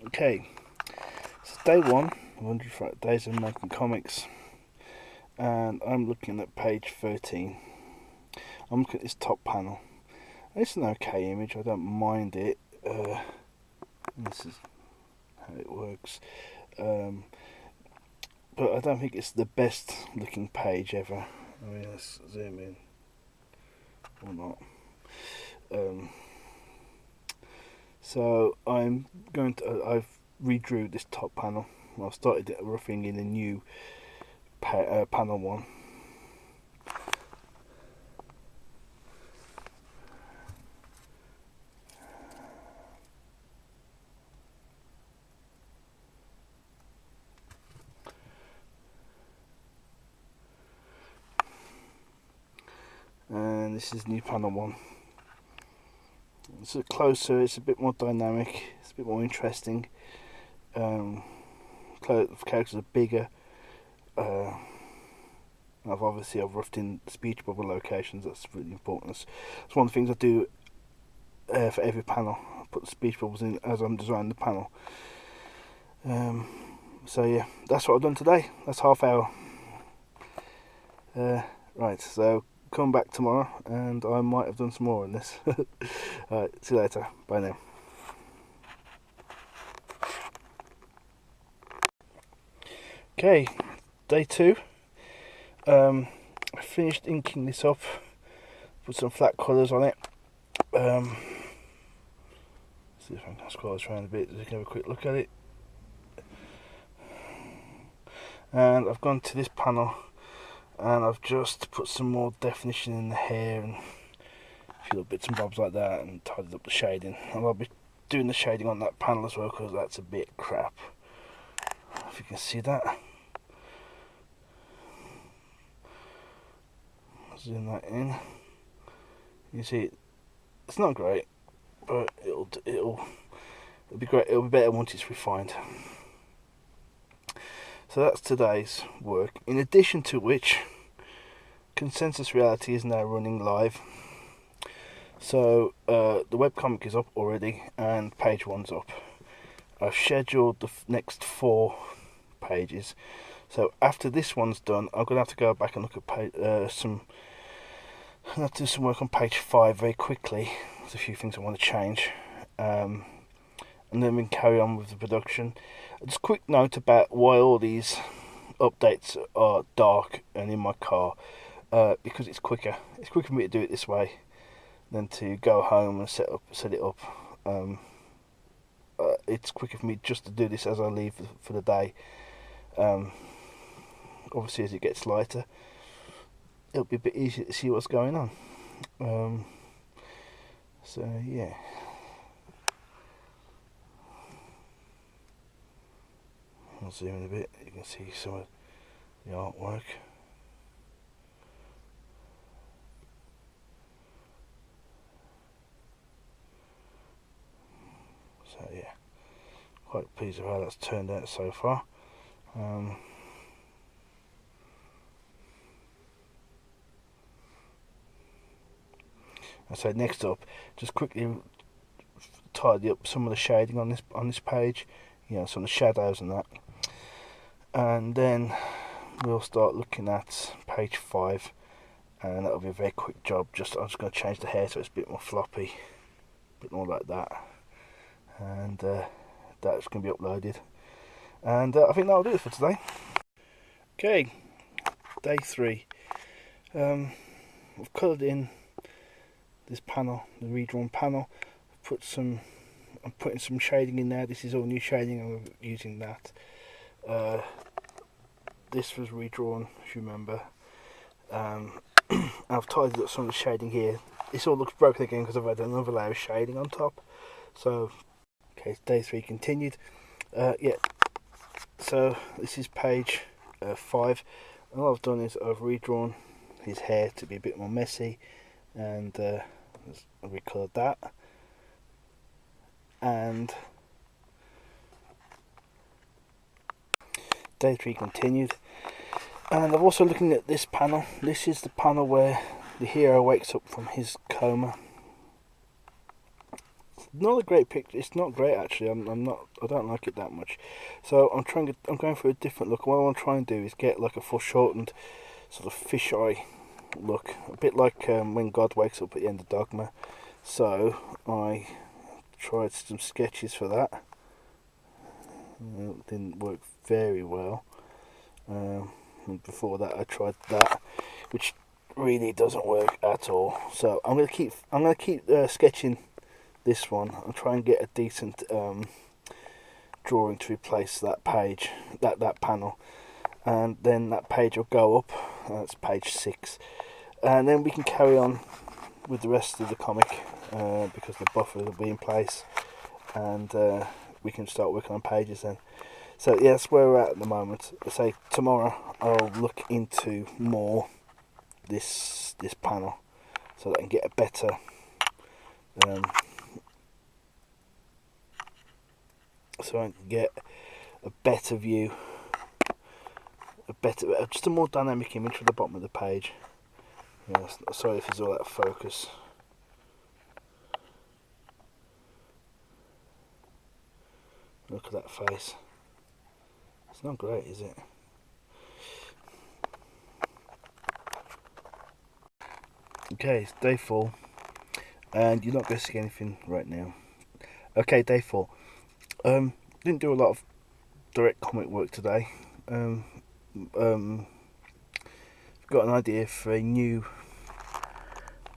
Okay, so day 105 days of making comics, and I'm looking at page 13. I'm looking at this top panel. It's an okay image, I don't mind it. This is how it works. But I don't think it's the best looking page ever. I mean, let's zoom in or not. So I've redrew this top panel. I've started roughing in a new panel 1. And this is new panel 1. It's a closer, it's a bit more dynamic, it's a bit more interesting. Characters are bigger. I've roughed in speech bubble locations. That's really important. That's one of the things I do for every panel. I put the speech bubbles in as I'm designing the panel. So yeah, that's what I've done today. That's half hour. Right, so come back tomorrow and I might have done some more on this. Alright, see you later. Bye now. Okay, day 2. I finished inking this up, put some flat colours on it. See if I can scroll this around a bit so you can have a quick look at it. And I've gone to this panel and I've just put some more definition in the hair and a few little bits and bobs like that, and tidied up the shading. And I'll be doing the shading on that panel as well because that's a bit crap. If you can see that. Zoom that in. You see, it's not great, but it'll be great. It'll be better once it's refined. So that's today's work. In addition to which, Consensus Reality is now running live. So the webcomic is up already and page 1's up. I've scheduled the next 4 pages. So after this one's done, I'm going to have to go back and look at I'm going to do some work on page 5 very quickly. There's a few things I want to change. And then we can carry on with the production. Just a quick note about why all these updates are dark and in my car. Because it's quicker. It's quicker for me to do it this way than to go home and set it up. It's quicker for me just to do this as I leave for the day. Obviously, as it gets lighter, it'll be a bit easier to see what's going on. So yeah. I'll zoom in a bit. You can see some of the artwork. So yeah, quite pleased with how that's turned out so far. So next up, just quickly tidy up some of the shading on this page, some of the shadows and that, and then we'll start looking at page 5, and that'll be a very quick job. I'm just going to change the hair so it's a bit more floppy, a bit more like that, and that's going to be uploaded. And I think that'll do it for today. Okay, day 3. I've coloured in this panel, the redrawn panel. I'm putting some shading in there. This is all new shading. I'm using that. This was redrawn, if you remember. I've tidied up some of the shading here. This all looks broken again because I've had another layer of shading on top. So, okay, day 3 continued. Yeah. So this is page 5. And all I've done is I've redrawn his hair to be a bit more messy, and I've recoloured that. And day 3 continued, and I'm also looking at this panel. This is the panel where the hero wakes up from his coma. not a great picture. It's not great actually. I'm not. I don't like it that much. So I'm going for a different look. What I want to try and do is get like a foreshortened sort of fisheye look, a bit like when God wakes up at the end of Dogma. So I tried some sketches for that. It didn't work very well. And before that, I tried that, which really doesn't work at all. So I'm gonna keep sketching this one. I'll try and get a decent drawing to replace that page, that panel, and then that page will go up. That's page 6, and then we can carry on with the rest of the comic because the buffer will be in place, and we can start working on pages then. So yeah, that's where we're at the moment. I say tomorrow I'll look into more this panel so that I can get a better view, just a more dynamic image for the bottom of the page. Yeah, sorry if it's all out of focus. Look at that face. It's not great, is it? Okay, it's day 4, and you're not going to see anything right now. Okay, day 4. Didn't do a lot of direct comic work today. Got an idea for a new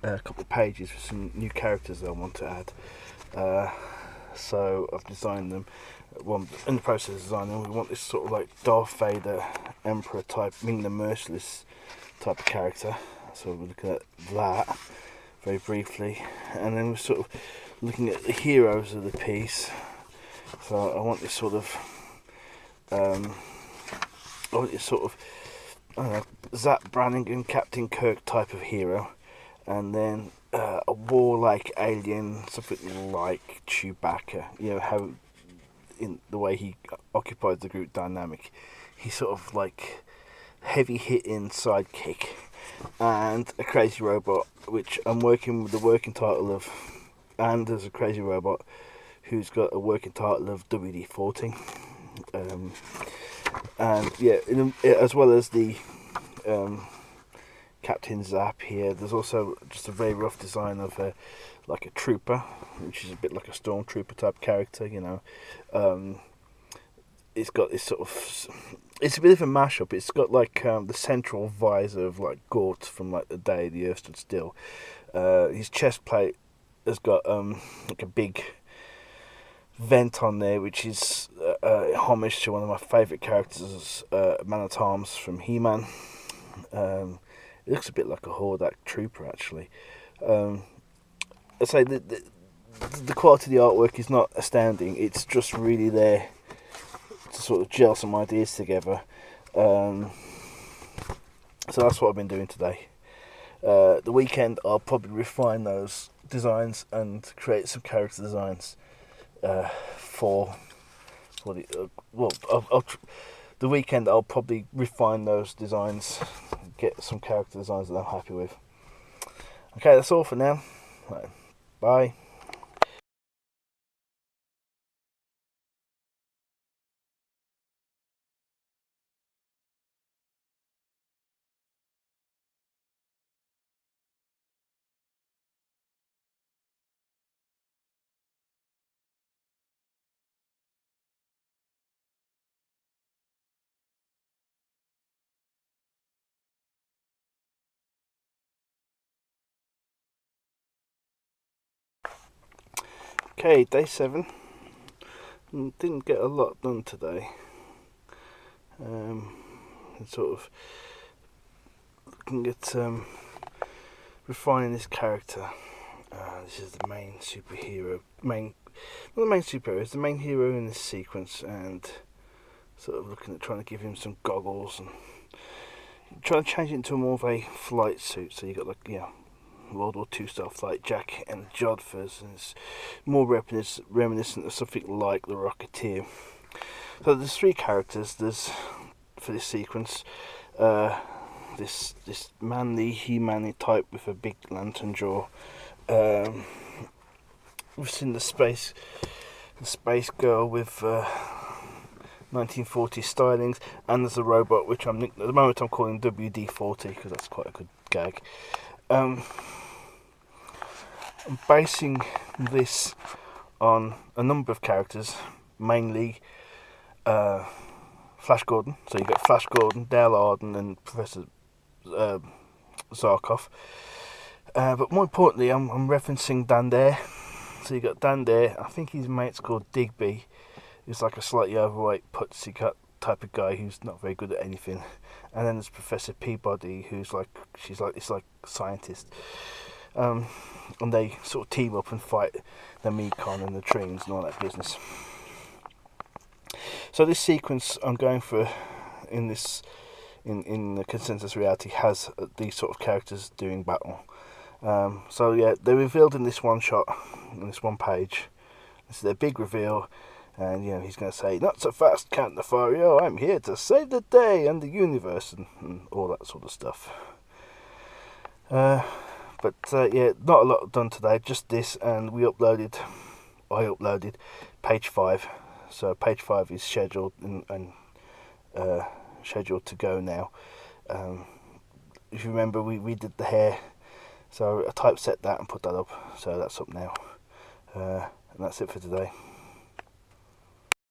couple of pages for some new characters that I want to add. So I've designed them. Well, in the process of designing them, we want this sort of like Darth Vader, Emperor type, Ming the Merciless type of character. So we're looking at that very briefly, and then we're sort of looking at the heroes of the piece. So I want this sort of, I don't know, Zap Brannigan, Captain Kirk type of hero, and then a warlike alien, something like Chewbacca. You know how, in the way he occupies the group dynamic, he's sort of like heavy hitting sidekick, and a crazy robot, which I'm working with the working title of, and there's a crazy robot who's got a working title of WD-40. And yeah, as well as the Captain Zap here, there's also just a very rough design of like a trooper, which is a bit like a stormtrooper type character, you know. It's got this sort of, it's a bit of a mashup. It's got like the central visor of like Gort from like the day the Earth stood still. His chest plate has got like a big vent on there, which is homage to one of my favourite characters, Man-at-Arms from He-Man. It looks a bit like a Hordak trooper, actually. I say the quality of the artwork is not astounding. It's just really there to sort of gel some ideas together. So that's what I've been doing today. The weekend I'll probably refine those designs and create some character designs for the the weekend I'll probably refine those designs, get some character designs that I'm happy with. Okay, that's all for now. Right, bye. Okay, day 7. Didn't get a lot done today. Sort of looking at refining this character. This is the main superhero. Not the main superhero. It's the main hero in this sequence, and sort of looking at trying to give him some goggles and trying to change it into more of a flight suit. So you got like World War II style flight jacket and jodhpurs, and it's more reminiscent of something like the Rocketeer. So there's 3 characters. There's, for this sequence, this manly He-Man type with a big lantern jaw, we've seen the space girl with 1940s stylings, and there's a robot which at the moment I'm calling WD-40 because that's quite a good gag. I'm basing this on a number of characters, mainly Flash Gordon. So you've got Flash Gordon, Dale Arden, and Professor Zarkov. But more importantly, I'm referencing Dan Dare. So you've got Dan Dare, I think his mate's called Digby. He's like a slightly overweight, putsy cut type of guy who's not very good at anything. And then there's Professor Peabody, she's like this scientist. And they sort of team up and fight the Mekon and the Treens and all that business. So this sequence I'm going for in the Consensus Reality has these sort of characters doing battle. So yeah, they're revealed in this one shot, in this one page. This is their big reveal, and he's going to say, "Not so fast, Count Nefario. I'm here to save the day and the universe," and all that sort of stuff. But yeah, not a lot done today. Just this, and I uploaded page 5. So page 5 is scheduled and scheduled to go now. If you remember, we did the hair. So I typeset that and put that up, so that's up now. And that's it for today.